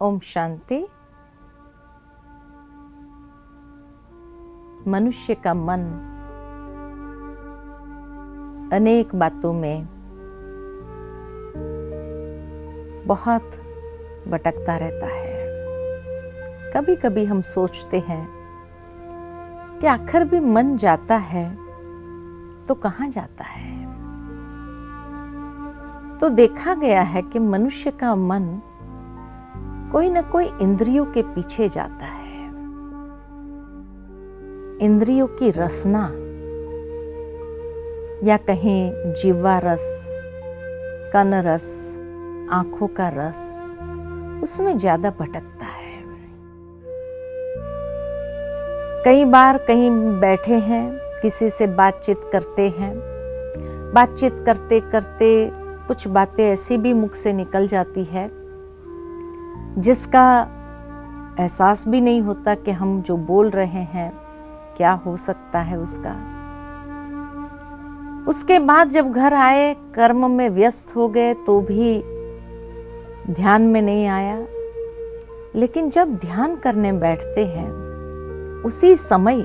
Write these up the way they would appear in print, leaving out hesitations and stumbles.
ओम शांति। मनुष्य का मन अनेक बातों में बहुत भटकता रहता है। कभी कभी हम सोचते हैं कि आखिर भी मन जाता है तो कहाँ जाता है। तो देखा गया है कि मनुष्य का मन कोई न कोई इंद्रियों के पीछे जाता है। इंद्रियों की रसना या कहें जीवा रस, कान रस, आंखों का रस, उसमें ज्यादा भटकता है। कई बार कहीं बैठे हैं, किसी से बातचीत करते हैं, बातचीत करते करते कुछ बातें ऐसी भी मुख से निकल जाती है जिसका एहसास भी नहीं होता कि हम जो बोल रहे हैं क्या हो सकता है उसका। उसके बाद जब घर आए, कर्म में व्यस्त हो गए तो भी ध्यान में नहीं आया। लेकिन जब ध्यान करने बैठते हैं उसी समय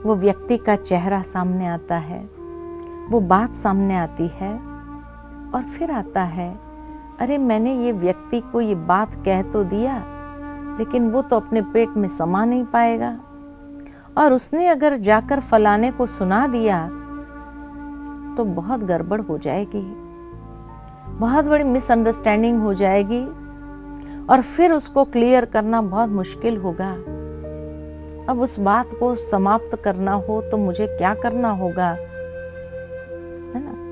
वो व्यक्ति का चेहरा सामने आता है, वो बात सामने आती है और फिर आता है, अरे मैंने ये व्यक्ति को ये बात कह तो दिया लेकिन वो तो अपने पेट में समा नहीं पाएगा, और उसने अगर जाकर फलाने को सुना दिया तो बहुत गड़बड़ हो जाएगी, बहुत बड़ी मिसअंडरस्टैंडिंग हो जाएगी और फिर उसको क्लियर करना बहुत मुश्किल होगा। अब उस बात को समाप्त करना हो तो मुझे क्या करना होगा, है ना।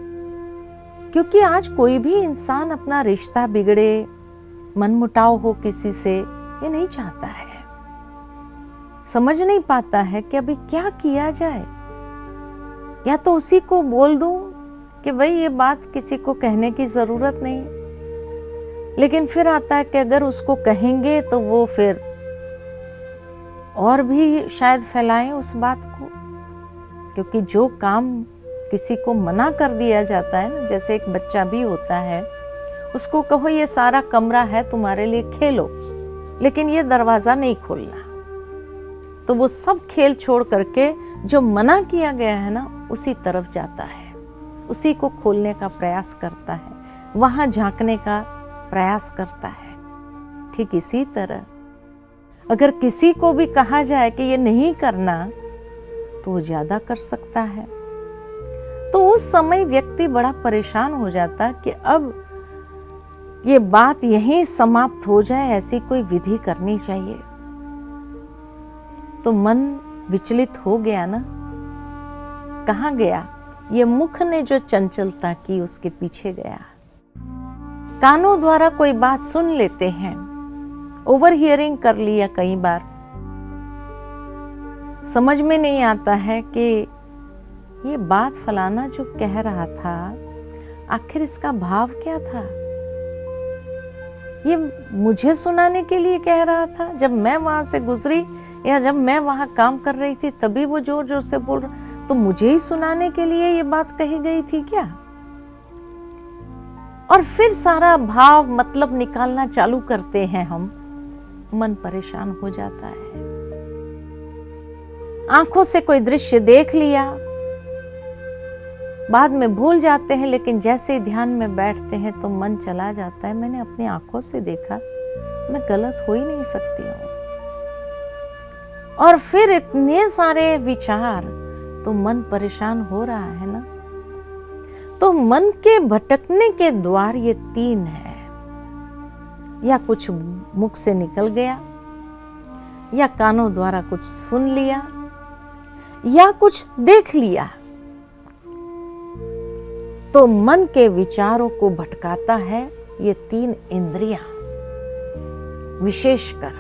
क्योंकि आज कोई भी इंसान अपना रिश्ता बिगड़े, मनमुटाव हो किसी से, ये नहीं चाहता है। समझ नहीं पाता है कि अभी क्या किया जाए। या तो उसी को बोल दूं कि भाई ये बात किसी को कहने की जरूरत नहीं, लेकिन फिर आता है कि अगर उसको कहेंगे तो वो फिर और भी शायद फैलाएं उस बात को। क्योंकि जो काम किसी को मना कर दिया जाता है ना, जैसे एक बच्चा भी होता है, उसको कहो ये सारा कमरा है तुम्हारे लिए, खेलो, लेकिन ये दरवाजा नहीं खोलना, तो वो सब खेल छोड़ करके जो मना किया गया है ना उसी तरफ जाता है, उसी को खोलने का प्रयास करता है, वहां झांकने का प्रयास करता है। ठीक इसी तरह अगर किसी को भी कहा जाए कि ये नहीं करना तो वो ज्यादा कर सकता है। तो उस समय व्यक्ति बड़ा परेशान हो जाता कि अब ये बात यहीं समाप्त हो जाए, ऐसी कोई विधि करनी चाहिए। तो मन विचलित हो गया ना, कहाँ गया? ये मुख ने जो चंचलता की उसके पीछे गया। कानों द्वारा कोई बात सुन लेते हैं, ओवर हियरिंग कर लिया कई बार, समझ में नहीं आता है कि ये बात फलाना जो कह रहा था आखिर इसका भाव क्या था। ये मुझे सुनाने के लिए कह रहा था, जब मैं वहां से गुजरी या जब मैं वहां काम कर रही थी तभी वो जोर जोर से बोल रहा, तो मुझे ही सुनाने के लिए ये बात कही गई थी क्या। और फिर सारा भाव मतलब निकालना चालू करते हैं हम, मन परेशान हो जाता है। आंखों से कोई दृश्य देख लिया, बाद में भूल जाते हैं, लेकिन जैसे ही ध्यान में बैठते हैं तो मन चला जाता है, मैंने अपनी आंखों से देखा, मैं गलत हो ही नहीं सकती हूँ। और फिर इतने सारे विचार, तो मन परेशान हो रहा है ना। तो मन के भटकने के द्वार ये 3 है। या कुछ मुख से निकल गया, या कानों द्वारा कुछ सुन लिया, या कुछ देख लिया, तो मन के विचारों को भटकाता है ये 3 इंद्रियां विशेषकर।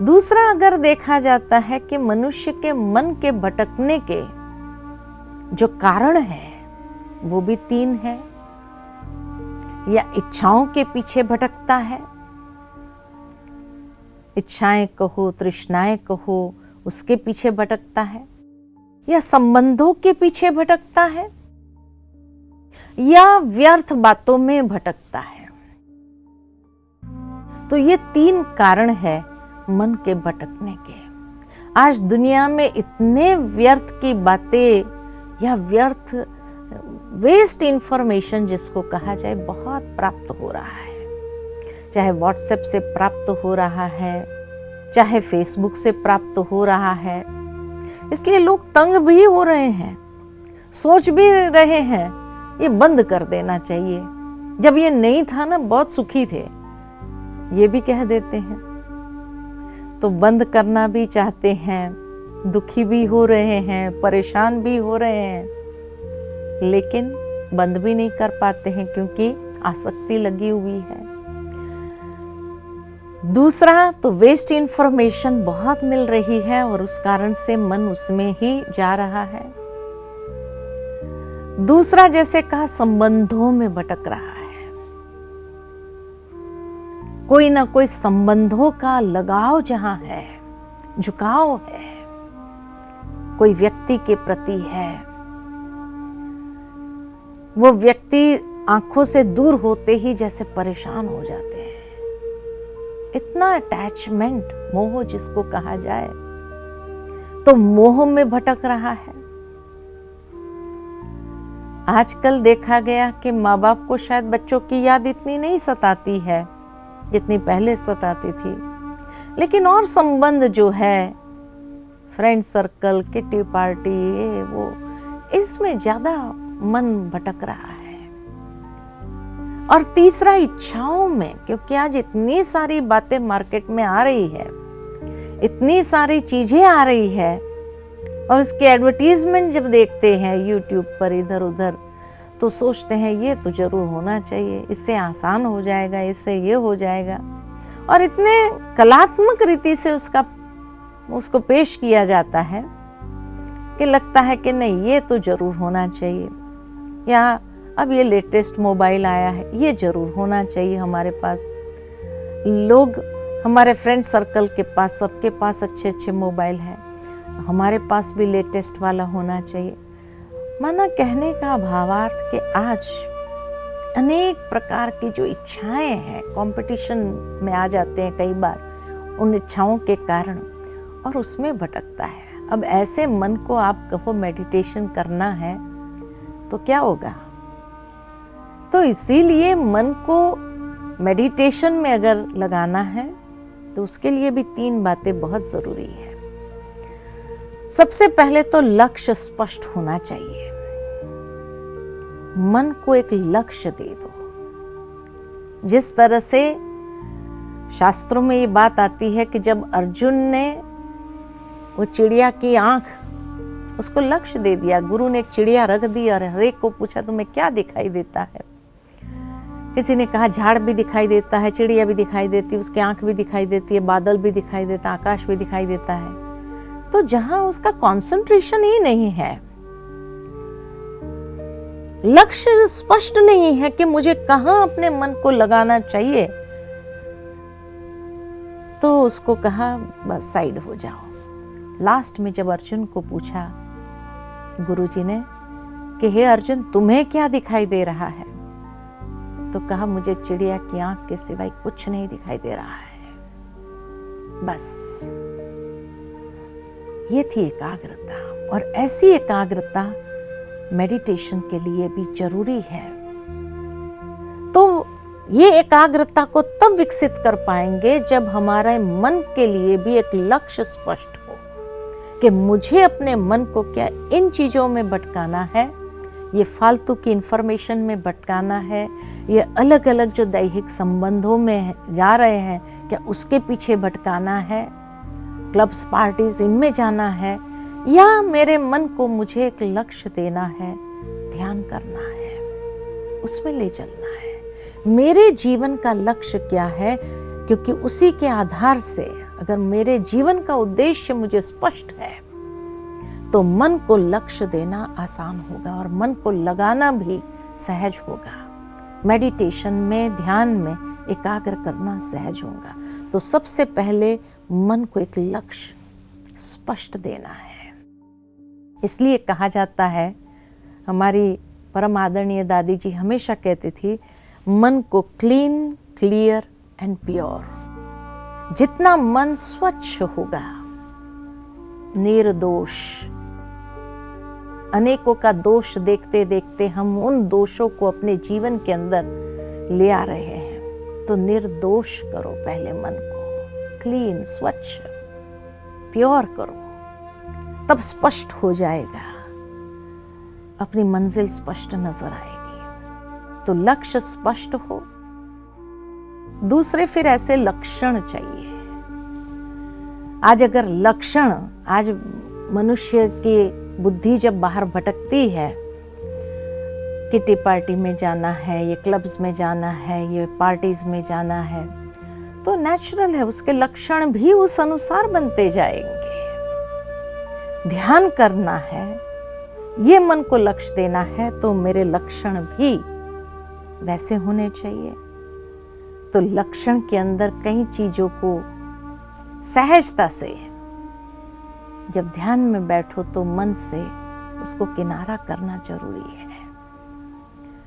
दूसरा अगर देखा जाता है कि मनुष्य के मन के भटकने के जो कारण है वो भी 3 है। या इच्छाओं के पीछे भटकता है, इच्छाएं कहो, तृष्णाएं कहो, उसके पीछे भटकता है, या संबंधों के पीछे भटकता है, या व्यर्थ बातों में भटकता है। तो ये 3 कारण है मन के भटकने के। आज दुनिया में इतने व्यर्थ की बातें या व्यर्थ वेस्ट इंफॉर्मेशन जिसको कहा जाए बहुत प्राप्त हो रहा है। चाहे व्हाट्सएप से प्राप्त हो रहा है, चाहे फेसबुक से प्राप्त हो रहा है। इसलिए लोग तंग भी हो रहे हैं, सोच भी रहे हैं ये बंद कर देना चाहिए। जब ये नहीं था ना, बहुत सुखी थे, ये भी कह देते हैं। तो बंद करना भी चाहते हैं, दुखी भी हो रहे हैं, परेशान भी हो रहे हैं, लेकिन बंद भी नहीं कर पाते हैं क्योंकि आसक्ति लगी हुई है। दूसरा तो वेस्ट इंफॉर्मेशन बहुत मिल रही है और उस कारण से मन उसमें ही जा रहा है। दूसरा, जैसे कहा, संबंधों में भटक रहा है। कोई ना कोई संबंधों का लगाव जहां है, झुकाव है, कोई व्यक्ति के प्रति है, वो व्यक्ति आंखों से दूर होते ही जैसे परेशान हो जाते हैं। इतना अटैचमेंट, मोह जिसको कहा जाए, तो मोह में भटक रहा है। आजकल देखा गया कि माँ बाप को शायद बच्चों की याद इतनी नहीं सताती है जितनी पहले सताती थी, लेकिन और संबंध जो है, फ्रेंड सर्कल, किटी पार्टी, ये वो, इसमें ज्यादा मन भटक रहा है। और तीसरा, इच्छाओं में, क्योंकि आज इतनी सारी बातें मार्केट में आ रही है, इतनी सारी चीजें आ रही है, और उसके एडवर्टीजमेंट जब देखते हैं यूट्यूब पर इधर उधर, तो सोचते हैं ये तो जरूर होना चाहिए, इससे आसान हो जाएगा, इससे ये हो जाएगा, और इतने कलात्मक रीति से उसको पेश किया जाता है कि लगता है कि नहीं, ये तो जरूर होना चाहिए, या अब ये लेटेस्ट मोबाइल आया है, ये जरूर होना चाहिए हमारे पास। लोग, हमारे फ्रेंड सर्कल के पास, सबके पास अच्छे अच्छे मोबाइल हैं, हमारे पास भी लेटेस्ट वाला होना चाहिए। माना कहने का भावार्थ कि आज अनेक प्रकार की जो इच्छाएं हैं, कंपटीशन में आ जाते हैं कई बार उन इच्छाओं के कारण, और उसमें भटकता है। अब ऐसे मन को आप कहो मेडिटेशन करना है तो क्या होगा? तो इसीलिए मन को मेडिटेशन में अगर लगाना है तो उसके लिए भी 3 बातें बहुत जरूरी है। सबसे पहले तो लक्ष्य स्पष्ट होना चाहिए। मन को एक लक्ष्य दे दो। जिस तरह से शास्त्रों में ये बात आती है कि जब अर्जुन ने वो चिड़िया की आंख, उसको लक्ष्य दे दिया, गुरु ने एक चिड़िया रख दी और हर एक को पूछा तुम्हें क्या दिखाई देता है? किसी ने कहा झाड़ भी दिखाई देता है, चिड़िया भी दिखाई देती है, उसकी आंख भी दिखाई देती है, बादल भी दिखाई देता, आकाश भी दिखाई देता है। तो जहां उसका कंसंट्रेशन ही नहीं है, लक्ष्य स्पष्ट नहीं है कि मुझे कहां अपने मन को लगाना चाहिए, तो उसको कहा बस साइड हो जाओ। लास्ट में जब अर्जुन को पूछा गुरुजी ने कि हे अर्जुन तुम्हें क्या दिखाई दे रहा है, तो कहा मुझे चिड़िया की आंख के सिवाय कुछ नहीं दिखाई दे रहा है। बस ये थी एकाग्रता, और ऐसी एकाग्रता मेडिटेशन के लिए भी जरूरी है। तो ये एकाग्रता को तब विकसित कर पाएंगे जब हमारे मन के लिए भी एक लक्ष्य स्पष्ट हो कि मुझे अपने मन को क्या इन चीजों में भटकाना है, ये फालतू की इंफॉर्मेशन में भटकाना है, ये अलग अलग जो दैहिक संबंधों में जा रहे हैं क्या उसके पीछे भटकाना है, क्लब्स पार्टीज इनमें जाना है, या मेरे मन को मुझे एक लक्ष्य देना है, ध्यान करना है, उसमें ले चलना है। मेरे जीवन का लक्ष्य क्या है, क्योंकि उसी के आधार से अगर मेरे जीवन का उद्देश्य मुझे स्पष्ट है तो मन को लक्ष्य देना आसान होगा और मन को लगाना भी सहज होगा। मेडिटेशन में, ध्यान में एकाग्र करना सहज होगा। तो सबसे पहले मन को एक लक्ष्य स्पष्ट देना है। इसलिए कहा जाता है, हमारी परम आदरणीय दादी जी हमेशा कहती थी, मन को क्लीन, क्लियर एंड प्योर जितना मन स्वच्छ होगा, निर्दोष, अनेकों का दोष देखते देखते हम उन दोषों को अपने जीवन के अंदर ले आ रहे हैं, तो निर्दोष करो पहले मन को, क्लीन, स्वच्छ, प्योर करो, तब स्पष्ट हो जाएगा, अपनी मंजिल स्पष्ट नजर आएगी। तो लक्ष्य स्पष्ट हो। दूसरे फिर ऐसे लक्षण चाहिए। आज अगर लक्षण, आज मनुष्य की बुद्धि जब बाहर भटकती है, किटी पार्टी में जाना है, ये क्लब्स में जाना है, ये पार्टीज में जाना है, तो नेचुरल है, उसके लक्षण भी उस अनुसार बनते जाएंगे। ध्यान करना है, ये मन को लक्ष्य देना है, तो मेरे लक्षण भी वैसे होने चाहिए। तो लक्षण के अंदर कई चीजों को सहजता से जब ध्यान में बैठो तो मन से उसको किनारा करना जरूरी है,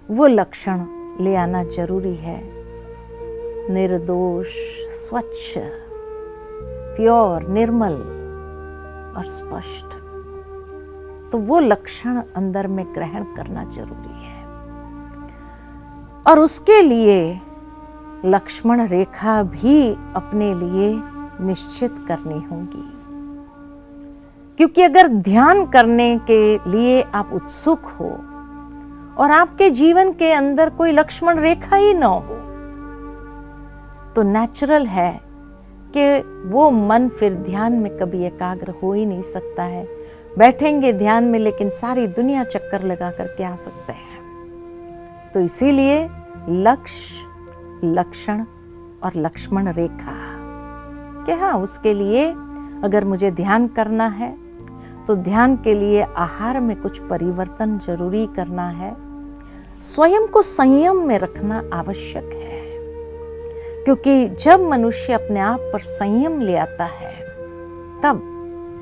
वो लक्षण ले आना जरूरी है। निर्दोष, स्वच्छ, प्योर, निर्मल और स्पष्ट, तो वो लक्षण अंदर में ग्रहण करना जरूरी है। और उसके लिए लक्ष्मण रेखा भी अपने लिए निश्चित करनी होगी, क्योंकि अगर ध्यान करने के लिए आप उत्सुक हो और आपके जीवन के अंदर कोई लक्ष्मण रेखा ही ना हो, तो नेचुरल है कि वो मन फिर ध्यान में कभी एकाग्र हो ही नहीं सकता है। बैठेंगे ध्यान में, लेकिन सारी दुनिया चक्कर लगा करके आ सकते हैं। तो इसीलिए लक्ष्य, लक्षण और लक्ष्मण रेखा कि हाँ, उसके लिए अगर मुझे ध्यान करना है तो ध्यान के लिए आहार में कुछ परिवर्तन जरूरी करना है। स्वयं को संयम में रखना आवश्यक है, क्योंकि जब मनुष्य अपने आप पर संयम ले आता है तब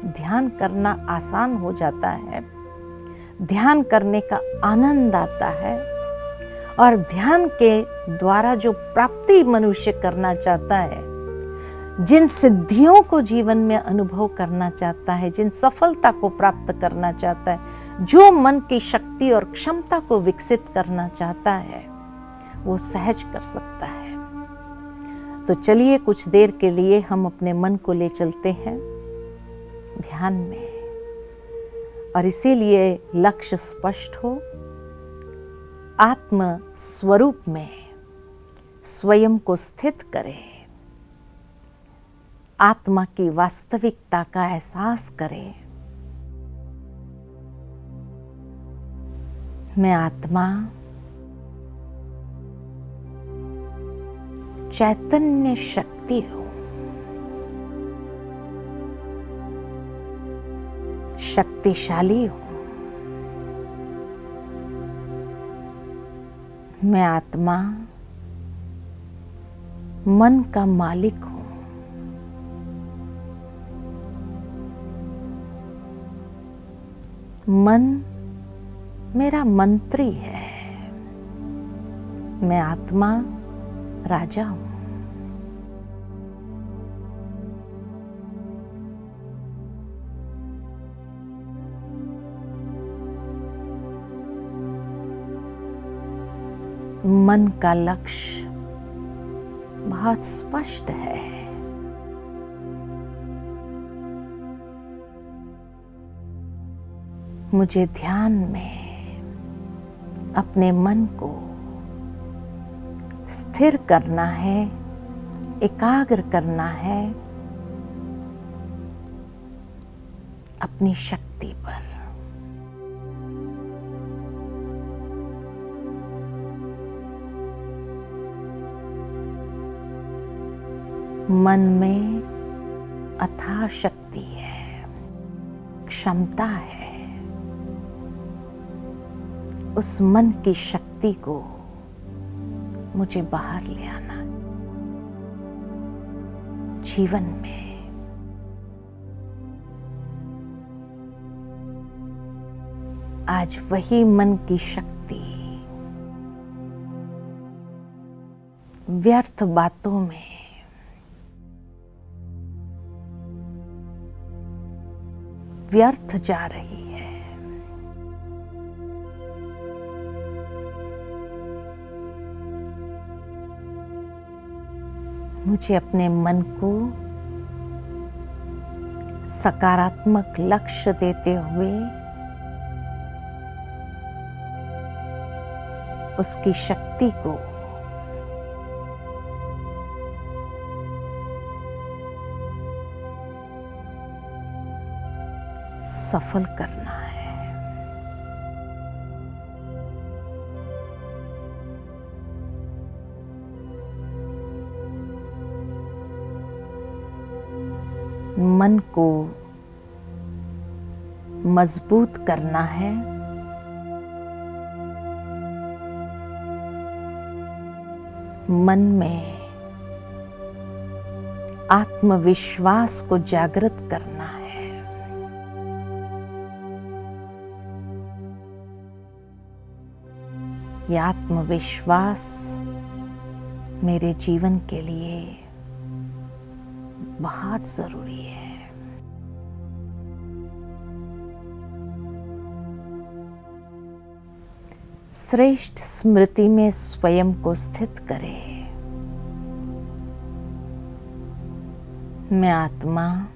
ध्यान करना आसान हो जाता है, ध्यान करने का आनंद आता है, और ध्यान के द्वारा जो प्राप्ति मनुष्य करना चाहता है, जिन सिद्धियों को जीवन में अनुभव करना चाहता है, जिन सफलता को प्राप्त करना चाहता है, जो मन की शक्ति और क्षमता को विकसित करना चाहता है, वो सहज कर सकता है। तो चलिए कुछ देर के लिए हम अपने मन को ले चलते हैं ध्यान में, और इसीलिए लक्ष्य स्पष्ट हो, आत्म स्वरूप में स्वयं को स्थित करें, आत्मा की वास्तविकता का एहसास करें। मैं आत्मा चैतन्य शक्ति हूं, शक्तिशाली हूं। मैं आत्मा मन का मालिक हूं। मन मेरा मंत्री है। मैं आत्मा राजा हूं। मन का लक्ष्य बहुत स्पष्ट है। मुझे ध्यान में अपने मन को स्थिर करना है, एकाग्र करना है अपनी शक्ति पर। मन में अथाह शक्ति है, क्षमता है। उस मन की शक्ति को मुझे बाहर ले आना जीवन में। आज वही मन की शक्ति व्यर्थ बातों में, व्यर्थ जा रही है। मुझे अपने मन को सकारात्मक लक्ष्य देते हुए उसकी शक्ति को सफल करना है। मन को मजबूत करना है। मन में आत्मविश्वास को जागृत करना है। यह आत्मविश्वास मेरे जीवन के लिए बहुत जरूरी है। श्रेष्ठ स्मृति में स्वयं को स्थित करें। मैं आत्मा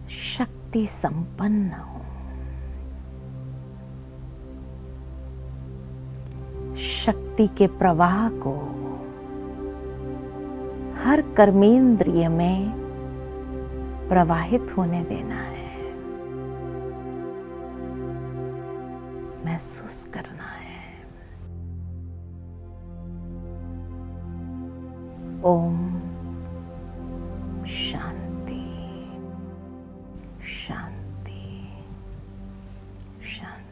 शक्ति संपन्न हूं। शक्ति के प्रवाह को हर कर्मेंद्रिय में प्रवाहित होने देना है, महसूस करना है। ओम शांति शांति शांति।